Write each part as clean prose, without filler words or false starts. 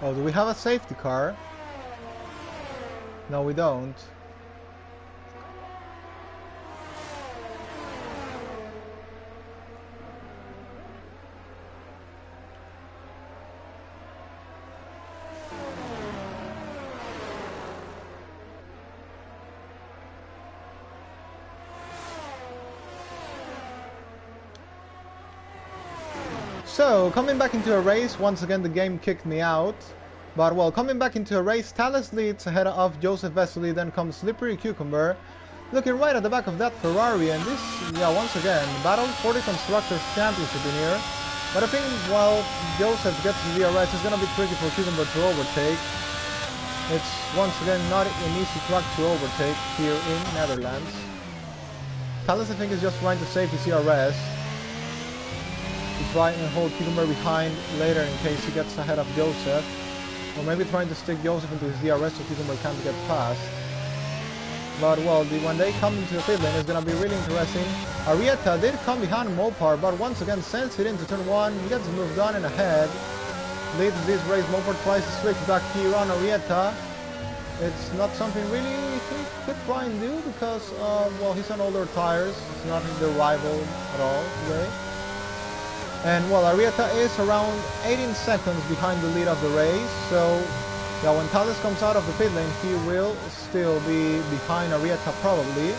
Oh, do we have a safety car? No, we don't. So, coming back into a race, once again the game kicked me out. But well, coming back into a race, Thales leads ahead of Joseph Vesely, then comes Slippery Cucumber. Looking right at the back of that Ferrari, and this, yeah, once again, battle for the Constructors' Championship in here. But I think while Joseph gets the DRS, it's going to be tricky for Cucumber to overtake. It's, once again, not an easy track to overtake here in Netherlands. Thales, I think, is just trying to save his DRS. To try and hold Cucumber behind later in case he gets ahead of Joseph. Or maybe trying to stick Joseph into his DRS so Cucumber can't get past. But well, when they come into the pit lane, it's going to be really interesting. Arrieta did come behind Mopar, but once again sends it into turn 1. He gets moved on and ahead. Leads this race. Mopar tries to switch back here on Arrieta. It's not something really he could try and do because, well, he's on older tires. It's not the rival at all today. And well, Arrieta is around 18 seconds behind the lead of the race, so yeah, when Thales comes out of the pit lane, he will still be behind Arrieta probably.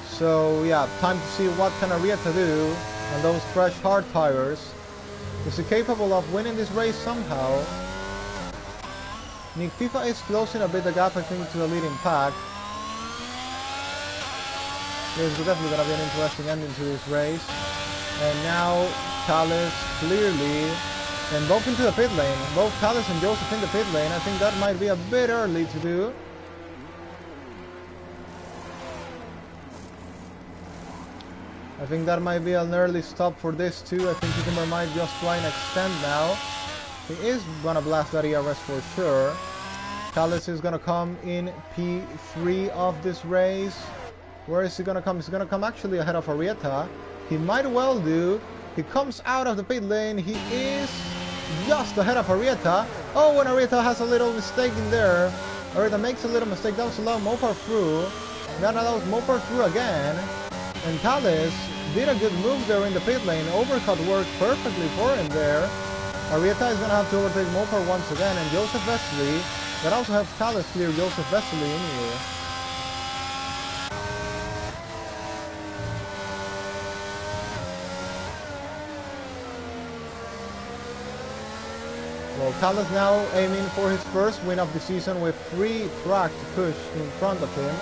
So yeah, time to see what can Arrieta do on those fresh hard tires. Is he capable of winning this race somehow? Nick FIFA is closing a bit the gap, I think, to the leading pack. There's definitely going to be an interesting ending to this race. And now Thales clearly, and both into the pit lane. Both Thales and Joseph in the pit lane. I think that might be a bit early to do. I think that might be an early stop for this too. I think Cucumber might just try and extend now. He is going to blast that ERS for sure. Thales is going to come in P3 of this race. Where is he going to come? He's going to come actually ahead of Arrieta. He might well do. He comes out of the pit lane. He is just ahead of Arrieta. Oh, and Arrieta has a little mistake in there. Arrieta makes a little mistake. That was allowed Mopar through. That allows Mopar through again. And Thales did a good move there in the pit lane. Overcut worked perfectly for him there. Arrieta is going to have to overtake Mopar once again. And Joseph Vesely. That also helps Thales clear Joseph Vesely in here. Well, Thales now aiming for his first win of the season with 3 track to push in front of him.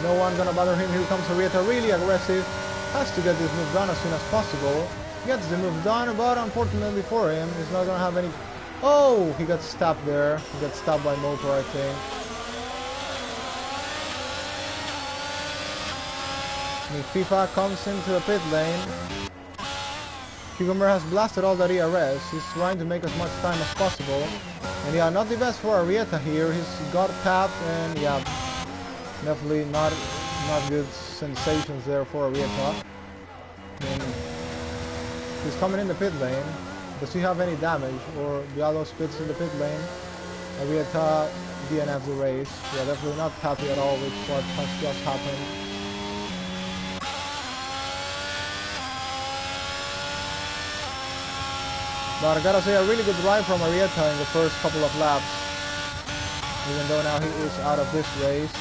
No one gonna bother him. Here comes Arrieta, really aggressive. Has to get this move done as soon as possible. Gets the move done, but unfortunately for him, he's not gonna have any... Oh, he got stabbed there. He got stabbed by Mopar, I think. Nick FIFA comes into the pit lane. Cucumber has blasted all the ERS. He's trying to make as much time as possible. And yeah, not the best for Arrieta here. He's got tapped and yeah, definitely not good sensations there for Arrieta. And he's coming in the pit lane. Does he have any damage? Or Diallo spits in the pit lane. Arrieta DNFs the race. Yeah, definitely not happy at all with what has just happened. But I gotta say, a really good ride from Arrieta in the first couple of laps. Even though now he is out of this race.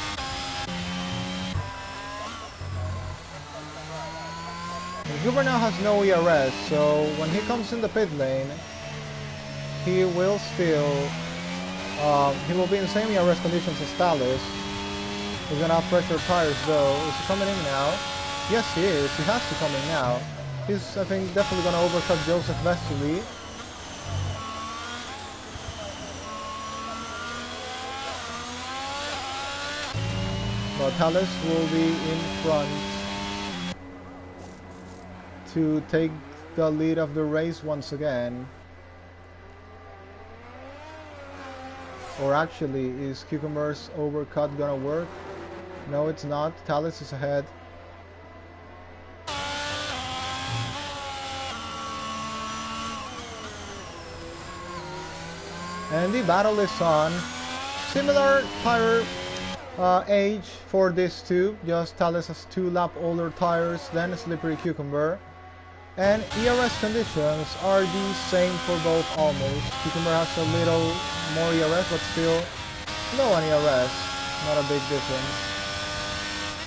And Huber now has no ERS, so when he comes in the pit lane, he will still... he will be in the same ERS conditions as Thales. He's gonna have pressure tires though. Is he coming in now? Yes, he is. He has to come in now. He's, I think, definitely gonna overcut Joseph Vesely. But Thales will be in front to take the lead of the race once again. Or actually, is Cucumber's overcut gonna work? No, it's not. Thales is ahead. And the battle is on. Similar tire age for these two. Just Thales has 2 lap older tires than Slippery Cucumber. And ERS conditions are the same for both almost. Cucumber has a little more ERS, but still low on ERS. Not a big difference.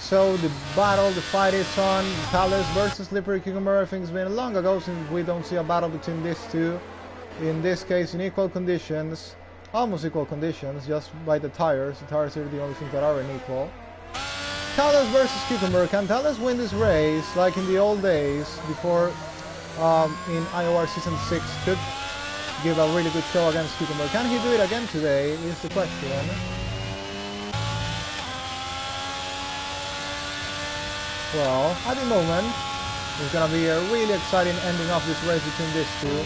So the battle, the fight is on. Thales versus Slippery Cucumber. I think it's been long ago since we don't see a battle between these two. In this case, in equal conditions. Almost equal conditions, just by the tires. The tires are the only things that are unequal. Thales versus Cucumber. Can Thales win this race like in the old days before in IOR Season 6 could give a really good show against Cucumber? Can he do it again today is the question. Well, at the moment, it's gonna be a really exciting ending of this race between these two.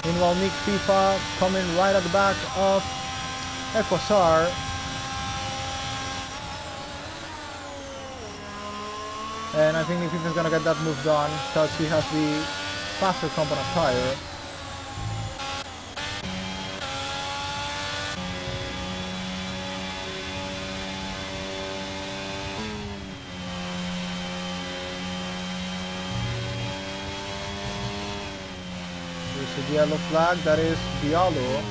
Meanwhile, Nick FIFA coming right at the back of Equasar. And I think Nick FIFA is gonna get that move done because he has the faster component tire. The yellow flag, that is Diallo.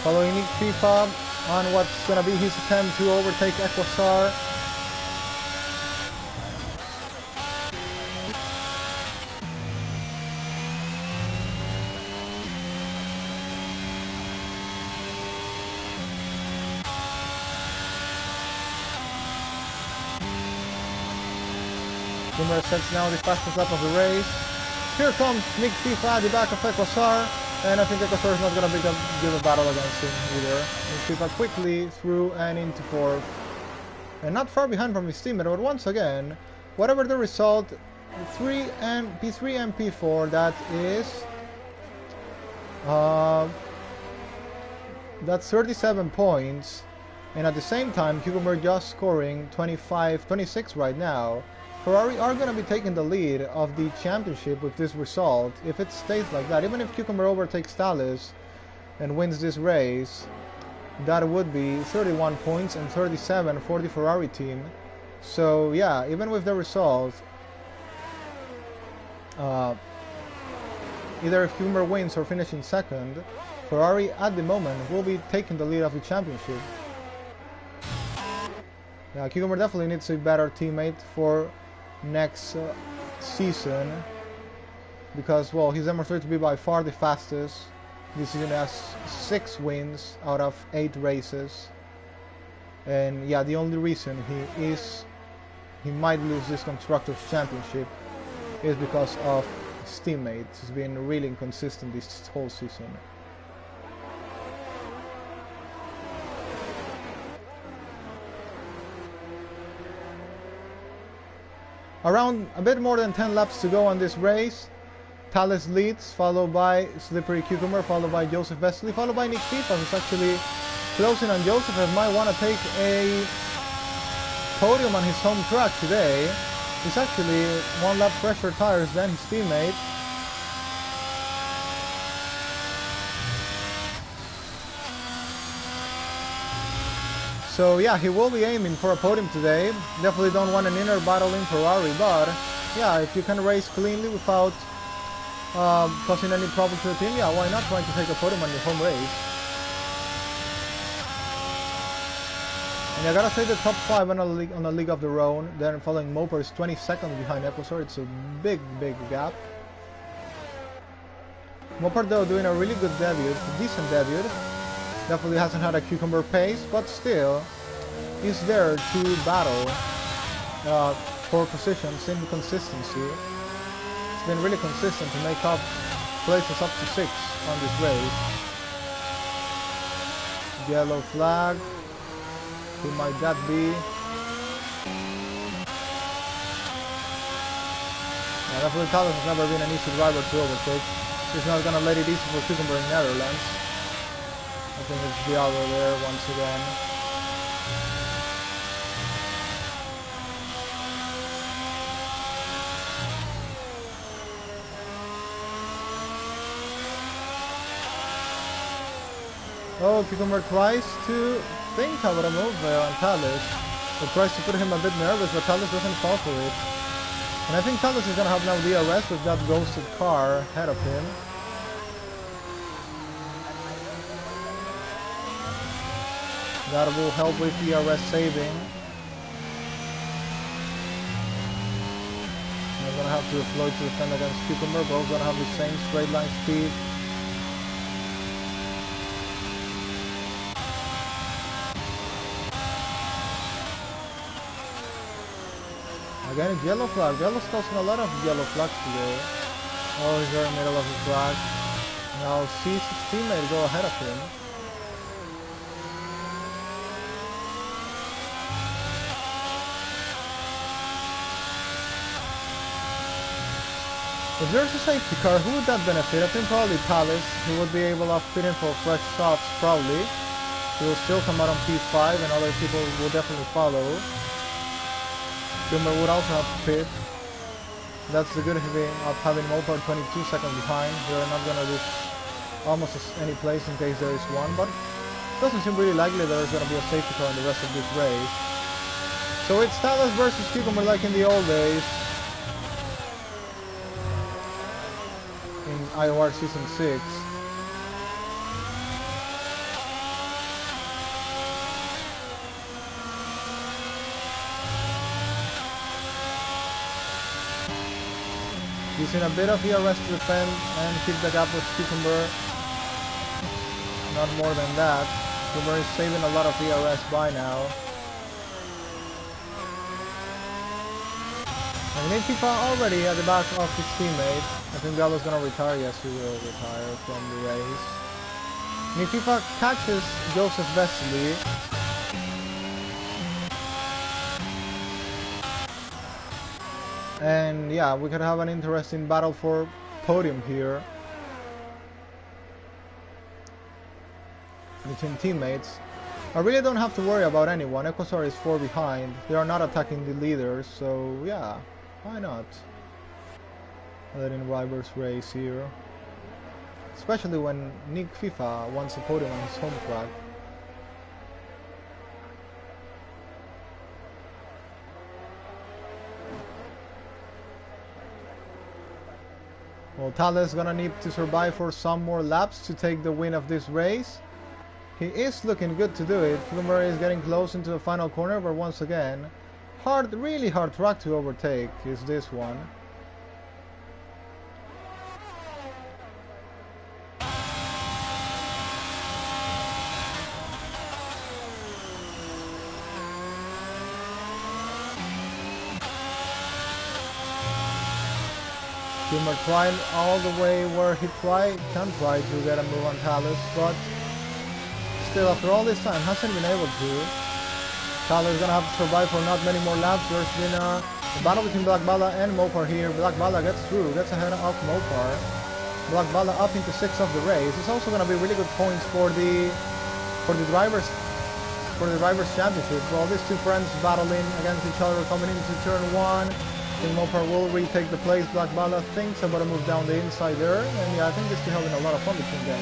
Following Nick FIFA on what's gonna be his attempt to overtake Equasar. Cucumber sets now the fastest lap of the race. Here comes Nick FIFA at the back of Equasar, and I think Equasar is not going to give a battle against him either. Nick FIFA quickly through and into 4th. And not far behind from his teammate, but once again, whatever the result, P3 and P4, that is... that's 37 points. And at the same time, Cucumber just scoring 26 right now. Ferrari are going to be taking the lead of the championship with this result. If it stays like that, even if Cucumber overtakes Thales and wins this race, that would be 31 points and 37 for the Ferrari team. So yeah, even with the result, either if Cucumber wins or finishes in second, Ferrari at the moment will be taking the lead of the championship. Yeah, Cucumber definitely needs a better teammate for next season, because, well, he's demonstrated to be by far the fastest. This season has 6 wins out of 8 races, and yeah, the only reason he might lose this Constructors' Championship is because of his teammates. He's been really inconsistent this whole season. Around a bit more than 10 laps to go on this race. Thales leads, followed by Slippery Cucumber, followed by Joseph Vesely, followed by Nick FIFA, who's actually closing on Joseph and might want to take a podium on his home track today. He's actually 1 lap fresher tires than his teammate. So yeah, he will be aiming for a podium today. Definitely don't want an inner battle in Ferrari, but yeah, if you can race cleanly without causing any problems to the team, yeah, why not trying to take a podium on your home race? And I gotta say the top 5 on a league of their own. Then following Moper is 20 seconds behind Equasar. It's a big gap. Moper though doing a really good debut, a decent debut. Definitely hasn't had a Cucumber pace, but still is there to battle for positions in consistency. It's been really consistent to make up places up to 6 on this race. Yellow flag. Who might that be? Definitely Talus has never been an easy driver to overtake. He's not gonna let it easy for Cucumber in Netherlands. I think it's the other there once again. Oh, Cucumber tries to think about a move there on Talus. But tries to put him a bit nervous, but Talus doesn't fall for it. And I think Talus is gonna have now DRS with that ghosted car ahead of him. That will help with DRS saving. We're gonna have to Floyd to defend against Cucumber, both gonna have the same straight line speed. Again, it's yellow flag. Yellow's causing a lot of yellow flags today. Oh, he's right in the middle of the flag. Now sees his teammate go ahead of him. If there's a safety car, who would that benefit? I think probably Talus, who would be able to fit in for fresh softs probably. He will still come out on P5 and other people will definitely follow. Cucumber would also have to pit. That's the good thing of having Mopar 22 seconds behind. They're not going to lose almost any place in case there is one, but it doesn't seem really likely there's going to be a safety car in the rest of this race. So it's Talus versus Cucumber like in the old days. In IOR Season 6. Using a bit of ERS to defend and keep the gap with Cucumber. Not more than that. Cucumber is saving a lot of ERS by now. And Nikifa already at the back of his teammate. I think Gallo's gonna retire. Yes, he will retire from the race. Nikifa catches Joseph Vesely. And yeah, we could have an interesting battle for podium here between teammates. I really don't have to worry about anyone. Equasar is 4 behind. They are not attacking the leaders, so yeah, why not? Letting rivals race here. Especially when Nick FIFA wants a podium on his home track. Well, Talus gonna need to survive for some more laps to take the win of this race. He is looking good to do it. Cucumber is getting close into the final corner, but once again, really hard track to overtake is this one. Cucumber tried all the way where he can try to get a move on Talus, but still after all this time hasn't been able to. Talus is gonna have to survive for not many more laps. There's been a battle between Black Bala and Mopar here. Black Bala gets through, gets ahead of Mopar. Black Bala up into 6th of the race. It's also gonna be really good points for the drivers championship. Well, these two friends battling against each other coming into turn 1. I think Mopar will retake the place. Black Bala thinks about a move down the inside there, and yeah, I think this is having a lot of fun between them.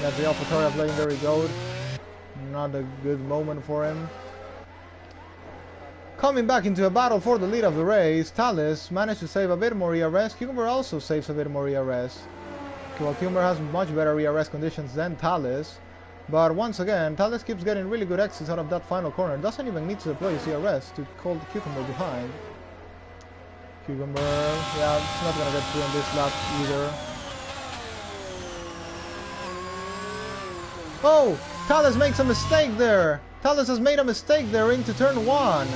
That's the AlphaTauri legendary goat. Not a good moment for him. Coming back into a battle for the lead of the race, Talus managed to save a bit more ERS. Cucumber also saves a bit more ERS. Well, Cucumber has much better ERS conditions than Talus. But once again, Talus keeps getting really good exits out of that final corner. Doesn't even need to deploy his ERS to call the Cucumber behind. Cucumber, yeah, it's not gonna get through on this lap either. Oh! Talus makes a mistake there! Talus has made a mistake there into turn 1.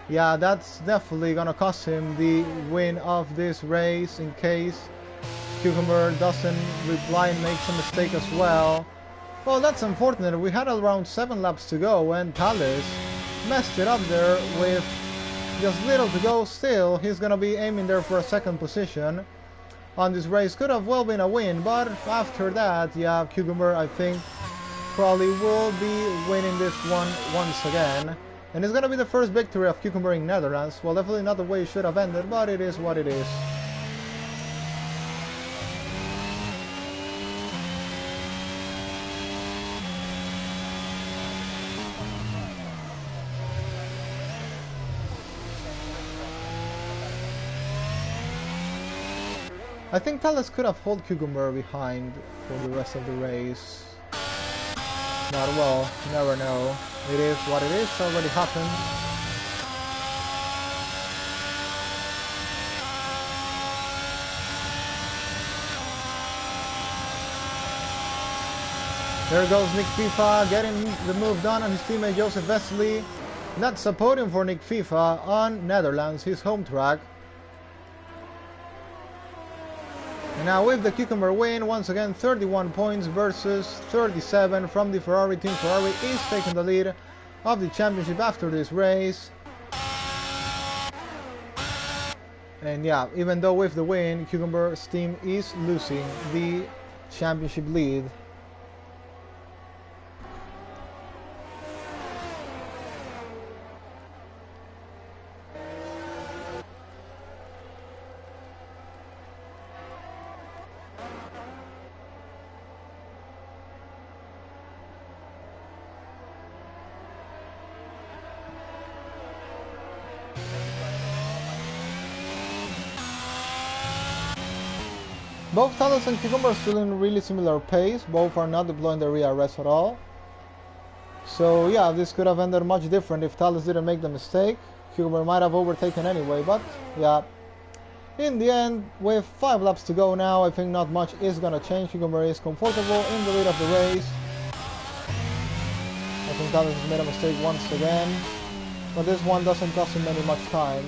Yeah, that's definitely gonna cost him the win of this race in case Cucumber doesn't reply and makes a mistake as well. Well, that's unfortunate. We had around 7 laps to go and Talus messed it up there with just little to go. Still, he's gonna be aiming there for a second position on this race. Could have well been a win, but after that, yeah, Cucumber, I think, probably will be winning this one once again. And it's gonna be the first victory of Cucumber in Netherlands. Well, definitely not the way it should have ended, but it is what it is. I think Thales could have held Cucumber behind for the rest of the race. But well, you never know. It is what it is, already happened. There goes Nick FIFA getting the move done on his teammate Joseph Vesely. That's a podium for Nick FIFA on Netherlands, his home track. And now with the Cucumber win, once again 31 points versus 37 from the Ferrari team. Ferrari is taking the lead of the championship after this race. And yeah, even though with the win, Cucumber's team is losing the championship lead. Both Thales and Cucumber are still in really similar pace. Both are not deploying the IOR at all. So yeah, this could have ended much different if Thales didn't make the mistake. Cucumber might have overtaken anyway, but yeah. In the end, with 5 laps to go now, I think not much is gonna change. Cucumber is comfortable in the lead of the race. I think Thales has made a mistake once again, but this one doesn't cost him any much time.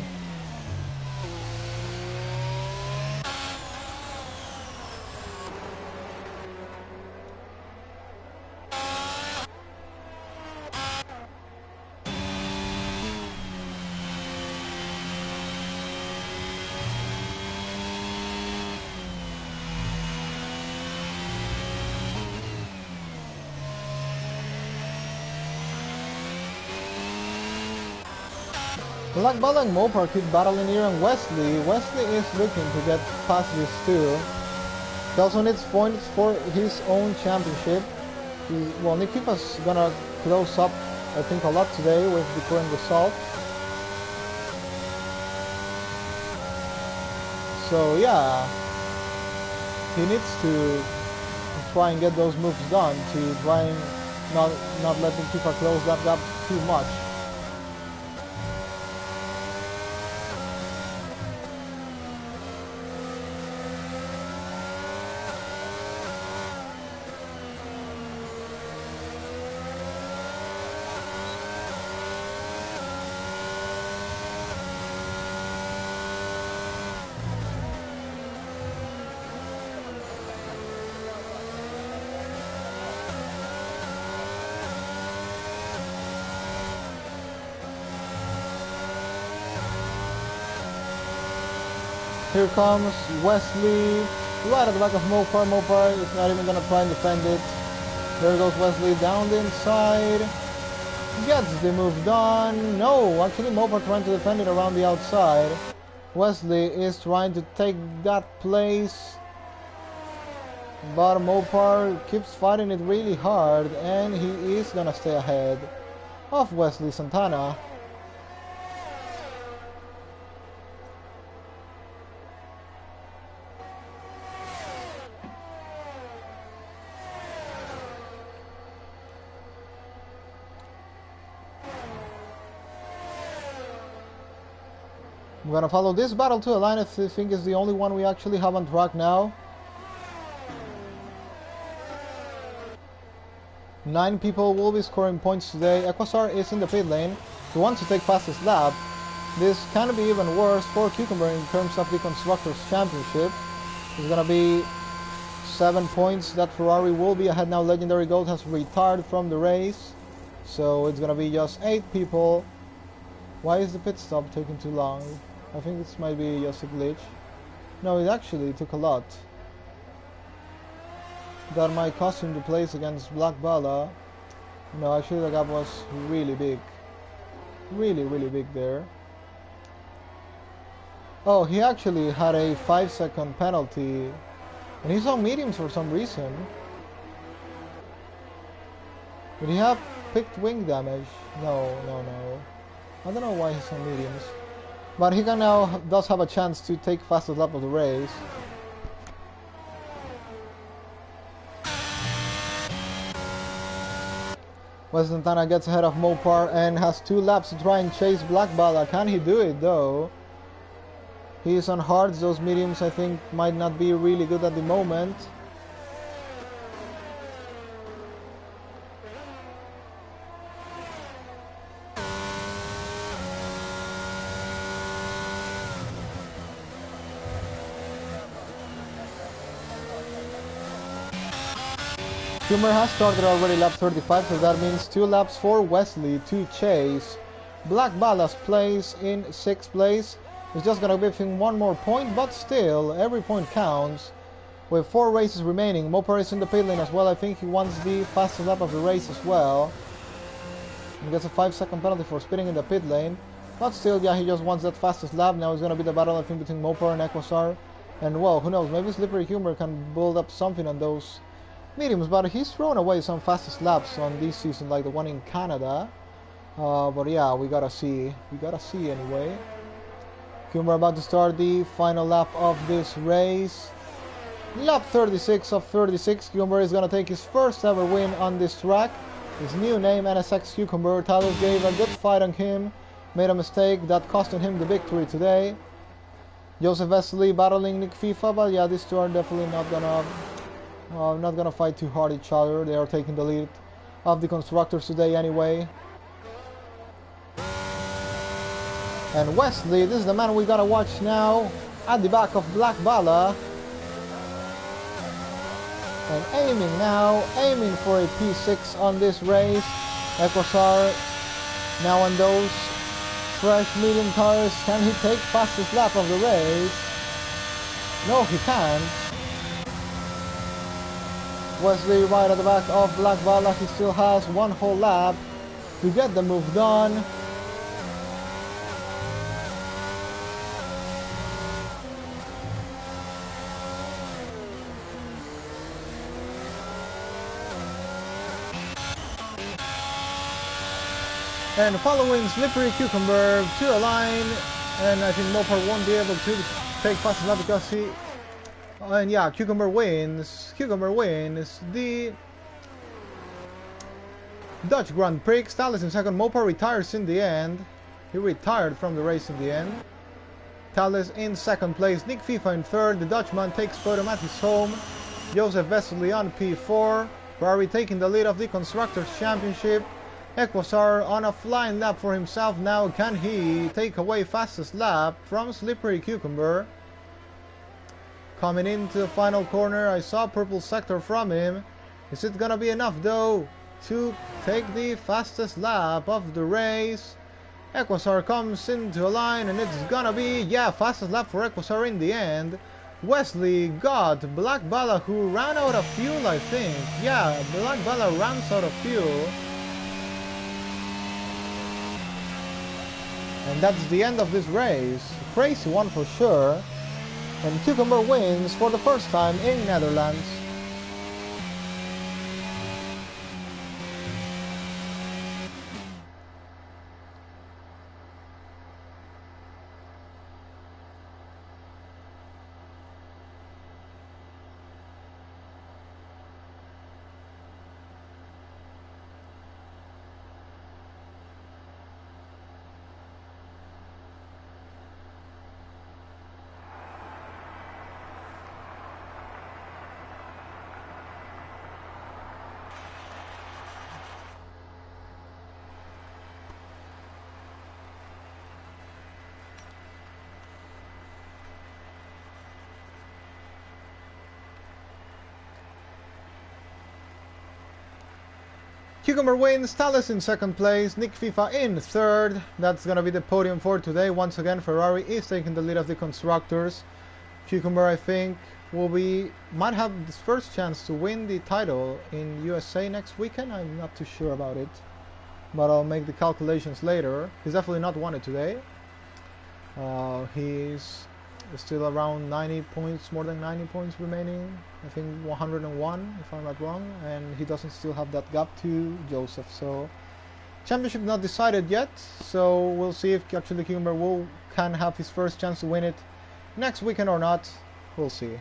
Blackball and Mopar keep battling here, and Wesley is looking to get past these two. He also needs points for his own championship. Well, Nick Kipa's gonna close up, I think, a lot today with the current result. So yeah, he needs to try and get those moves done to try and not let Nick Kipa close that gap too much. Here comes Wesley, right at the back of Mopar. Mopar is not even gonna try and defend it. There goes Wesley down the inside. Gets the move done. No, actually Mopar trying to defend it around the outside. Wesley is trying to take that place, but Mopar keeps fighting it really hard, and he is gonna stay ahead of Wesley Santana. I'm gonna follow this battle to a line I think is the only one we actually have on track now. 9 people will be scoring points today. Equasar is in the pit lane. He wants to take fastest lap. This can be even worse for Cucumber in terms of the Constructors' Championship. It's gonna be 7 points that Ferrari will be ahead now. Legendary Gold has retired from the race. So it's gonna be just 8 people. Why is the pit stop taking too long? I think this might be just a glitch. No, it actually took a lot. That might cost him the place against Black Bala. No, actually the gap was really big. Really big there. Oh, he actually had a 5-second penalty. And he's on mediums for some reason. Did he have picked wing damage? No. I don't know why he's on mediums. But he can now does have a chance to take fastest lap of the race. Wes Santana gets ahead of Mopar and has 2 laps to try and chase Black Bala. Can he do it though? He is on hards. Those mediums I think might not be really good at the moment. Schumer has started already lap 35, so that means 2 laps for Wesley to chase. Black Bala's place in 6th place. It's just gonna give him 1 more point, but still, every point counts. With 4 races remaining, Mopar is in the pit lane as well. I think he wants the fastest lap of the race as well. He gets a 5-second penalty for spinning in the pit lane. But still, yeah, he just wants that fastest lap. Now it's gonna be the battle, I think, between Mopar and Equasar. And well, who knows, maybe Slippery Humor can build up something on those mediums, but he's thrown away some fastest laps on this season, like the one in Canada. But yeah, we gotta see anyway. Kumar about to start the final lap of this race. Lap 36 of 36. Cucumber is gonna take his first ever win on this track. His new name, NSX Cucumber. Tyler gave a good fight on him. Made a mistake that costed him the victory today. Joseph Wesley battling Nick FIFA, but yeah, these two are definitely not gonna fight too hard each other. They are taking the lead of the constructors today anyway. And Wesley, this is the man we gotta watch now at the back of Black Bala. And aiming for a P6 on this race. Equasar now on those fresh medium tires. Can he take fastest lap of the race? No, he can't. Wesley right at the back of Black Bala. He still has 1 whole lap to get the move done. And following Slippery Cucumber to a line, and I think Mopar won't be able to take fast enough because he... and yeah, Cucumber wins the Dutch Grand Prix. Thales in second, Mopar retires in the end. He retired from the race in the end. Thales in second place, Nick FIFA in third, the Dutchman takes podium at his home. Joseph Wesley on P4, Ferrari taking the lead of the Constructors' Championship. Equasar on a flying lap for himself now. Can he take away fastest lap from Slippery Cucumber? Coming into the final corner, I saw purple sector from him. Is it gonna be enough though to take the fastest lap of the race? Equasar comes into a line and it's gonna be, yeah, fastest lap for Equasar in the end. Wesley got Black Bala, who ran out of fuel, I think. Yeah, Black Bala runs out of fuel. And that's the end of this race. Crazy one for sure. And Cucumber wins for the first time in Netherlands. Cucumber wins, Thales in second place, Nick FIFA in third. That's gonna be the podium for today. Once again, Ferrari is taking the lead of the constructors. Cucumber, I think, might have his first chance to win the title in USA next weekend. I'm not too sure about it, but I'll make the calculations later. He's definitely not won it today. He's still around 90 points, more than 90 points remaining. I think 101, if I'm not wrong, and he doesn't still have that gap to Joseph. So championship not decided yet. So we'll see if actually Cucumber can have his first chance to win it next weekend or not. We'll see.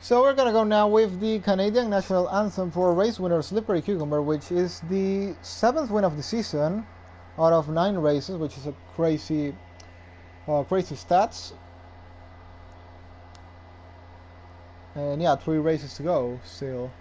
So we're gonna go now with the Canadian national anthem for race winner Slippery Cucumber, which is the 7th win of the season out of 9 races, which is a crazy stats. And yeah, 3 races to go still.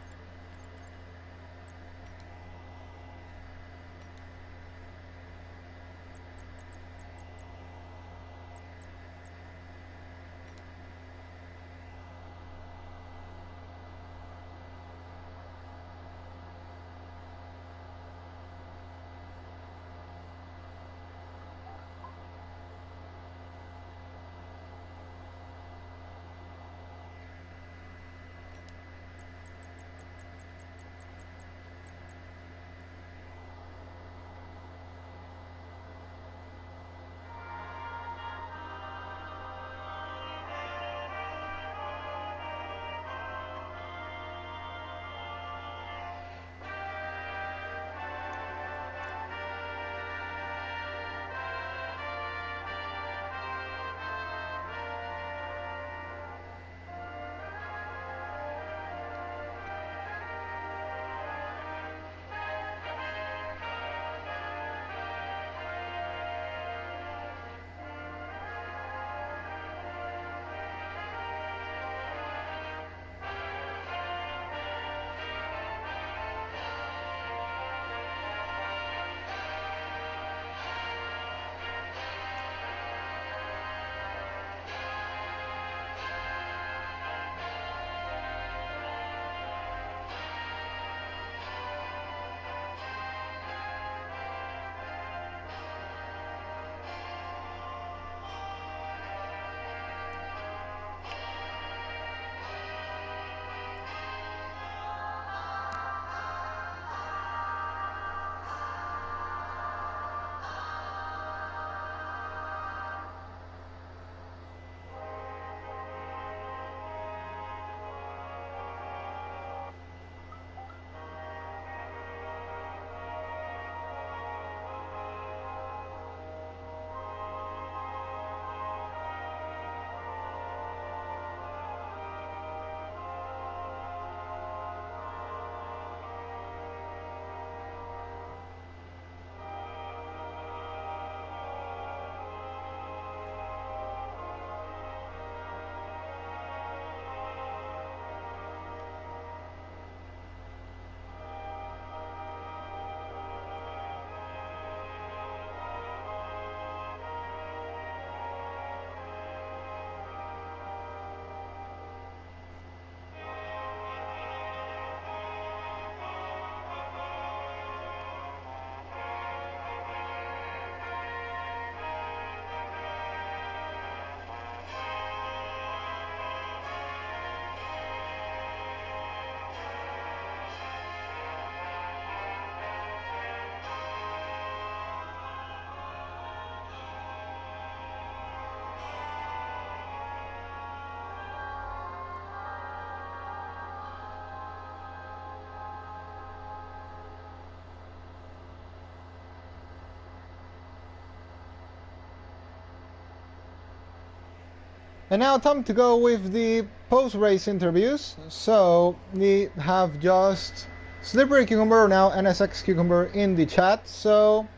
And now time to go with the post-race interviews. So we have just Slippery Cucumber, now NSX Cucumber in the chat. So,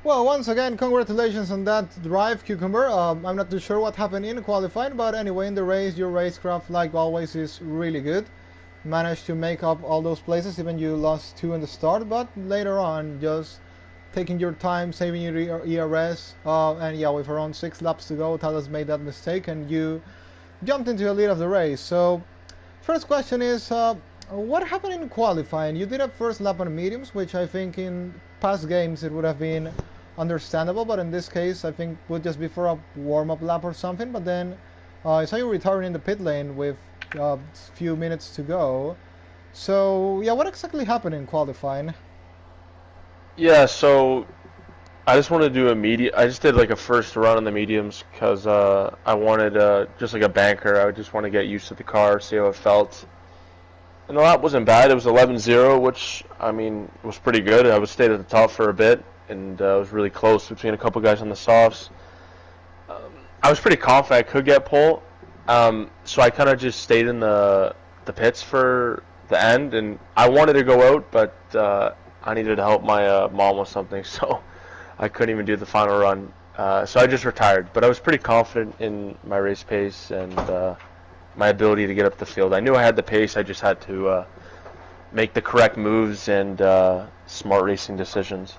well, once again, congratulations on that drive, Cucumber. I'm not too sure what happened in qualifying, but anyway, in the race, your racecraft, like always, is really good. Managed to make up all those places, even you lost 2 in the start, but later on, just taking your time, saving your ERS, and yeah, with around 6 laps to go, Talas made that mistake, and you jumped into the lead of the race. So, first question is, what happened in qualifying? You did a first lap on mediums, which I think in past games it would have been understandable, but in this case I think would just be for a warm-up lap or something. But then I saw you returning in the pit lane with a few minutes to go. So yeah, what exactly happened in qualifying? Yeah, so I just want to do I just did like a first run on the mediums because I wanted just like a banker. I would just want to get used to the car, see how it felt. And the lap wasn't bad. It was 11.0, which I mean was pretty good. I was stayed at the top for a bit, and I was really close between a couple guys on the softs. I was pretty confident I could get pole, so I kind of just stayed in the pits for the end, and I wanted to go out, but I needed to help my mom with something, so I couldn't even do the final run. So I just retired, but I was pretty confident in my race pace and my ability to get up the field. I knew I had the pace, I just had to make the correct moves and smart racing decisions.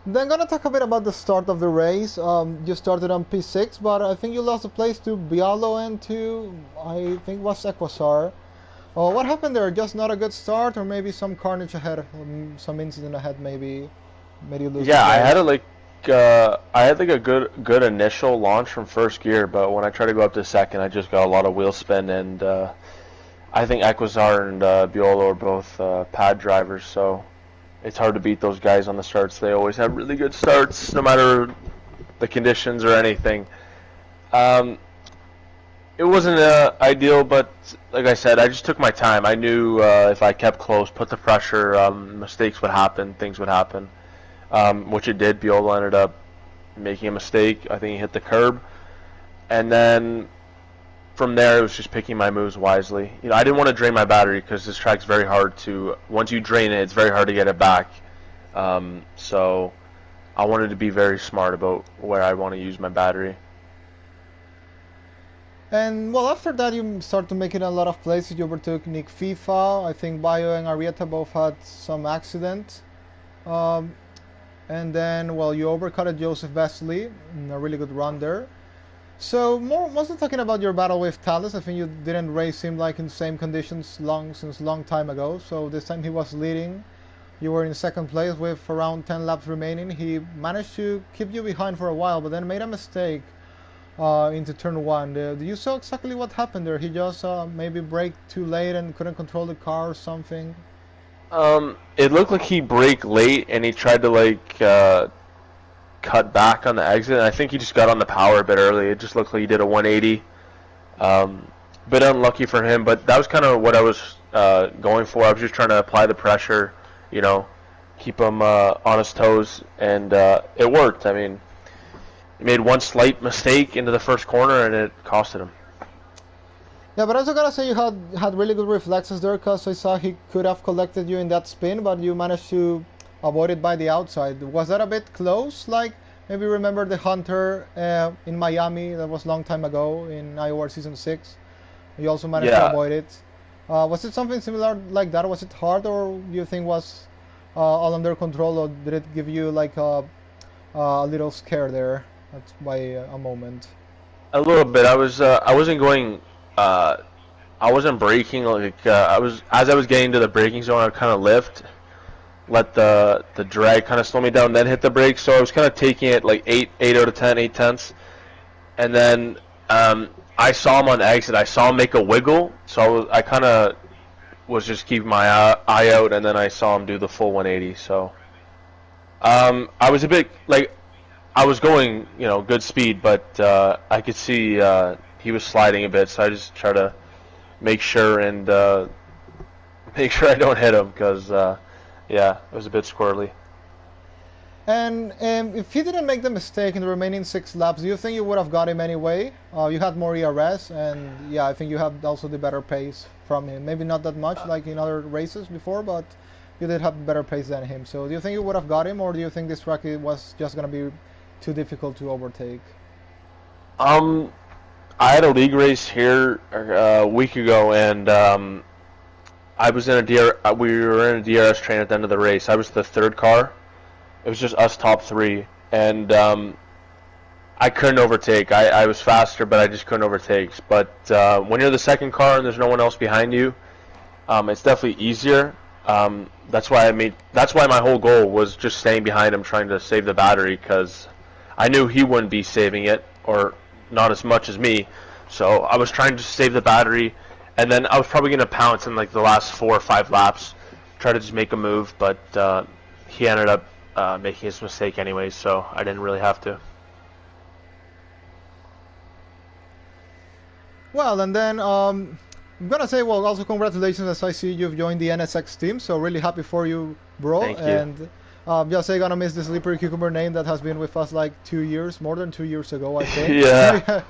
Then gonna talk a bit about the start of the race. You started on P6, but I think you lost the place to Bialo and to, I think was Equasar. What happened there? Just not a good start, or maybe some carnage ahead, some incident ahead, maybe made you lose. Yeah, I had a good initial launch from first gear, but when I tried to go up to second, I just got a lot of wheel spin, and I think Equasar and Biolo are both pad drivers, so it's hard to beat those guys on the starts. They always have really good starts, no matter the conditions or anything. It wasn't ideal, but like I said, I just took my time. I knew if I kept close, put the pressure, mistakes would happen, things would happen, which it did. Biolo ended up making a mistake. I think he hit the curb, and then from there it was just picking my moves wisely. You know, I didn't want to drain my battery because this track's very hard to. Once you drain it, it's very hard to get it back. So I wanted to be very smart about where I want to use my battery. And well, after that you start to make it in a lot of places. You overtook Nick FIFA. I think Bayo and Arrieta both had some accident. And then, well, you overcut Joseph Vesely in a really good run there. So, mostly talking about your battle with Talas. I think you didn't race him like in the same conditions since long time ago. So this time he was leading. You were in second place with around 10 laps remaining. He managed to keep you behind for a while, but then made a mistake into turn 1. Do you saw exactly what happened there? He just maybe braked too late and couldn't control the car or something? It looked like he braked late and he tried to like cut back on the exit. And I think he just got on the power a bit early. It just looked like he did a 180. Bit unlucky for him, but that was kind of what I was going for. I was just trying to apply the pressure, you know, keep him on his toes, and it worked. I mean, he made one slight mistake into the first corner and it costed him. Yeah, but I also gotta say you had really good reflexes there, because I saw he could have collected you in that spin, but you managed to avoid it by the outside. Was that a bit close? Like, maybe remember the Hunter in Miami, that was a long time ago in IOR Season 6. You also managed to avoid it. Was it something similar like that? Was it hard, or do you think was all under control, or did it give you like a little scare there by a moment? A little bit. I wasn't going. I wasn't braking. Like as I was getting to the braking zone, I would kind of lift, let the drag kind of slow me down, then hit the brakes. So I was kind of taking it like 8 out of 10, 8/10, and then I saw him on the exit. I saw him make a wiggle, so I kind of was just keeping my eye out, and then I saw him do the full 180. So I was a bit like I was going, you know, good speed, but I could see he was sliding a bit, so I just try to make sure and make sure I don't hit him, because yeah, it was a bit squirrely. And if he didn't make the mistake in the remaining 6 laps, do you think you would have got him anyway? You had more ERS, and yeah, I think you had also the better pace from him. Maybe not that much like in other races before, but you did have better pace than him. So do you think you would have got him, or do you think this track was just going to be too difficult to overtake? I had a league race here a week ago, and I was in we were in a DRS train at the end of the race. I was the third car. It was just us top 3, and I couldn't overtake. I was faster, but I just couldn't overtake. But when you're the second car and there's no one else behind you, it's definitely easier. That's why my whole goal was just staying behind him, trying to save the battery, because I knew he wouldn't be saving it, or not as much as me. So I was trying to save the battery, and then I was probably going to pounce in like the last 4 or 5 laps, try to just make a move, but he ended up making his mistake anyway, so I didn't really have to. Well, and then I'm gonna say, well, also congratulations, as I see you've joined the NSX team, so really happy for you, bro. Thank you. And just say, gonna miss this Slippery Cucumber name that has been with us like 2 years, more than 2 years ago, I think. Yeah.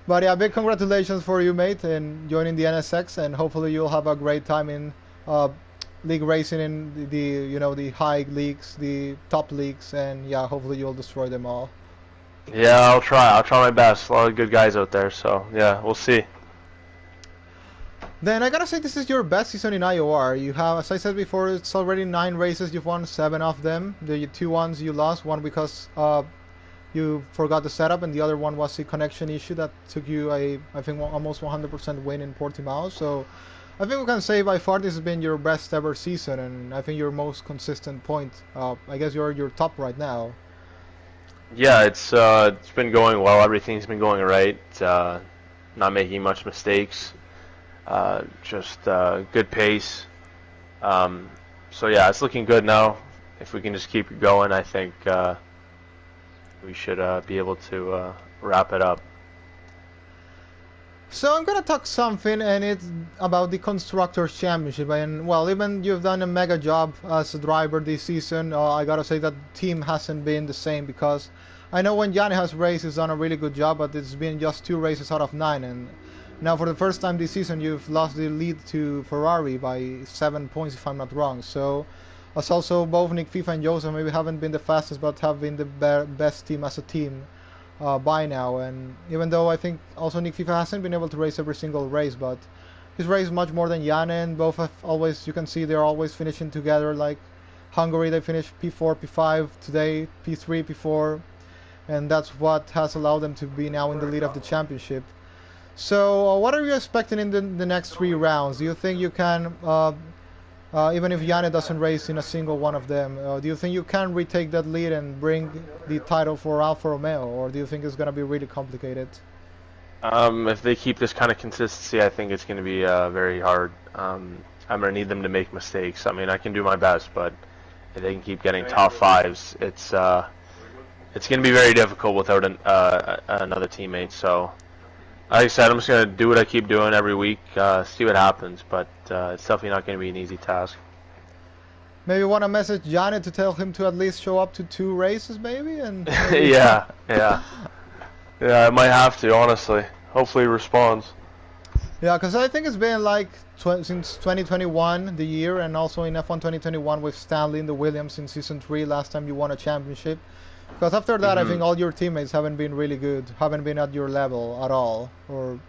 But yeah, big congratulations for you, mate, in joining the NSX, and hopefully you'll have a great time in league racing in the high leagues, the top leagues, and yeah, hopefully you'll destroy them all. Yeah, I'll try my best. A lot of good guys out there, so yeah, we'll see. Then I gotta say, this is your best season in IOR. You have, as I said before, it's already 9 races. You've won 7 of them. The 2 ones you lost, one because you forgot the setup, and the other one was a connection issue that took you I think almost 100% win in Portimao. So I think we can say by far this has been your best ever season, and I think your most consistent point. I guess you're your top right now. Yeah, it's been going well. Everything's been going right. Not making much mistakes. Just good pace. So yeah, it's looking good now. If we can just keep it going, I think we should be able to wrap it up. So I'm gonna talk something, and it's about the Constructors' Championship. And well, even you've done a mega job as a driver this season, I gotta say that the team hasn't been the same, because I know when Yanni has raced, he's done a really good job, but it's been just 2 races out of 9, and now for the first time this season you've lost the lead to Ferrari by 7 points, if I'm not wrong. So as also both Nick FIFA and Joseph maybe haven't been the fastest, but have been the best team as a team by now. And even though I think also Nick FIFA hasn't been able to race every single race, but he's raced much more than Jan, and both have always, you can see they're always finishing together. Like Hungary, they finished P4, P5, today P3, P4, and that's what has allowed them to be now in the lead of the championship. So what are you expecting in the next 3 rounds? Do you think you can, even if Yanni doesn't race in a single one of them, do you think you can retake that lead and bring the title for Alfa Romeo, or do you think it's going to be really complicated? If they keep this kind of consistency, I think it's going to be very hard. I'm going to need them to make mistakes. I mean, I can do my best, but if they can keep getting top 5s, it's going to be very difficult without another teammate. So, like I said, I'm just going to do what I keep doing every week, see what happens, but it's definitely not going to be an easy task. Maybe want to message Johnny to tell him to at least show up to 2 races, maybe? And yeah, I might have to, honestly. Hopefully he responds. Yeah, because I think it's been like since 2021, the year, and also in F1 2021 with Stanley in the Williams in Season 3, last time you won a championship. Because after that, I think all your teammates haven't been really good, haven't been at your level at all, or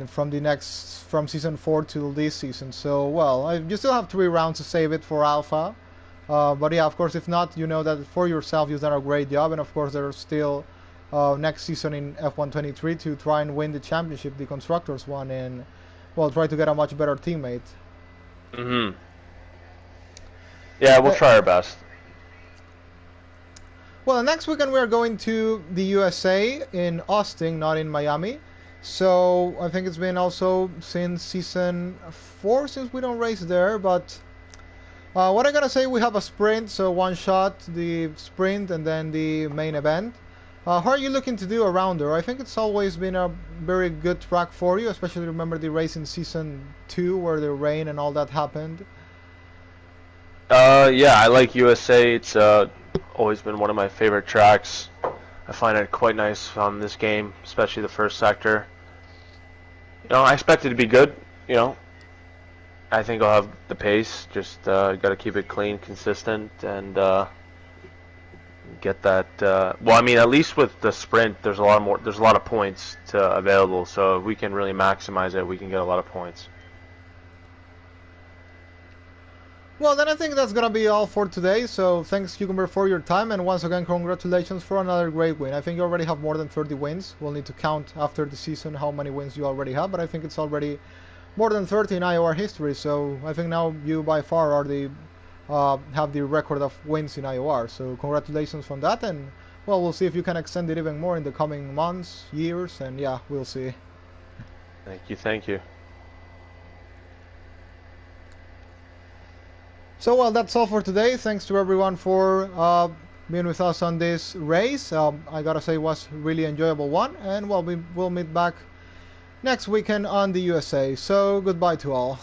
from Season 4 to this season. So, well, you still have 3 rounds to save it for Alpha. But yeah, of course, if not, you know that for yourself you've done a great job, and of course there's still next season in F1 23 to try and win the championship, the Constructors one, and well, try to get a much better teammate. Yeah, we'll try our best. Well, next weekend we are going to the USA in Austin, not in Miami. So I think it's been also since Season 4 since we don't race there, but what I'm gonna say, we have a sprint, so 1 shot, the sprint, and then the main event. How are you looking to do around there? I think it's always been a very good track for you, especially remember the race in Season 2 where the rain and all that happened. Yeah, I like USA. It's always been one of my favorite tracks. I find it quite nice on this game, especially the first sector. I expect it to be good. You know, I think I'll have the pace. Just got to keep it clean, consistent, and get that. Well, I mean, at least with the sprint, there's a lot more. There's a lot of points available. So if we can really maximize it, we can get a lot of points. Well, then I think that's gonna be all for today. So thanks, Cucumber, for your time, and once again, congratulations for another great win. I think you already have more than 30 wins. We'll need to count after the season how many wins you already have, but I think it's already more than 30 in IOR history. So I think now you by far are the have the record of wins in IOR. So congratulations on that, and well, we'll see if you can extend it even more in the coming months, years, and yeah, we'll see. Thank you. Thank you. So well, that's all for today. Thanks to everyone for being with us on this race. I gotta say, it was really enjoyable one, and well, we'll meet back next weekend on the USA. So goodbye to all.